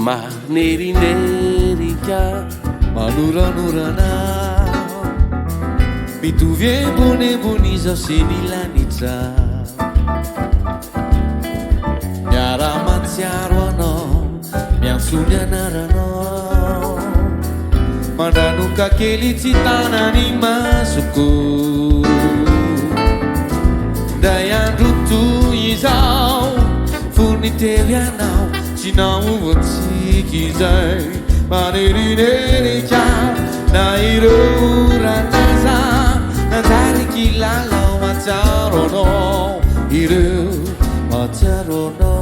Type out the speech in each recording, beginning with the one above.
Manerinerika manuranurana mitovy embonembony izao sy ny lanitra miara-matsiaro anao miantsony anaranao mandranoka kely tsy tanany masoko nday andro toy izao fony telo ianao tsy naovatsika izay manerinerika na ireo ranaza nanjary kilalao matsiaro anao ireo matsiaro anao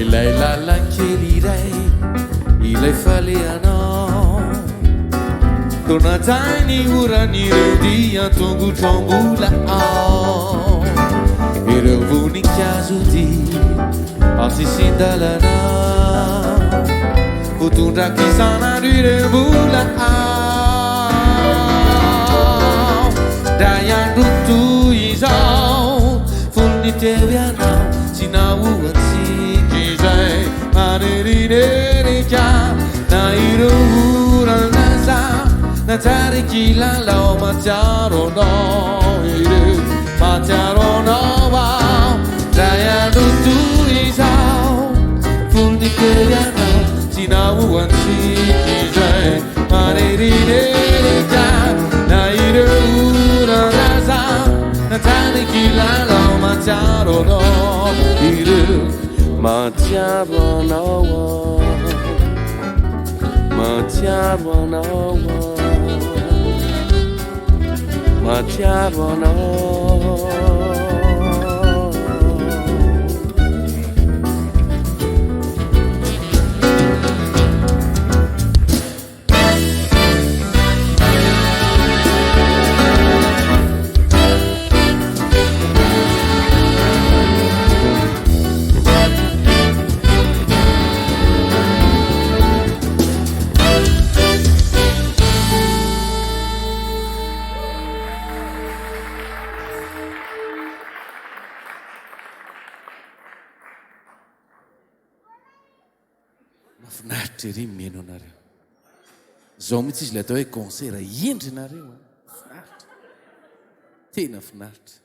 ilay lalankely iray ilay falehanao tonajay ny oran'ireo dia tongotrombola ao ireo voninkazo ty antsisindalana ho tondrakizanaro ireo mbola ao ndray andro toy izao fony teo ianao tsy naovatsika izay manerinerika na ireo oranaza nanjary kilalao matsiaro anao ireo matsiaro anao ao ndray andro toy izao fony teo ianao tsy naovatsika izay manerinerika na ireo oranaza nanjary kilalao matsiaro anao ireo matsiaro anao matsiaro anao matsiaro anao mahafinaritra ery meno anareo zao mihitsy izy le atao hoe concert endry nareo finaritra tena finaritra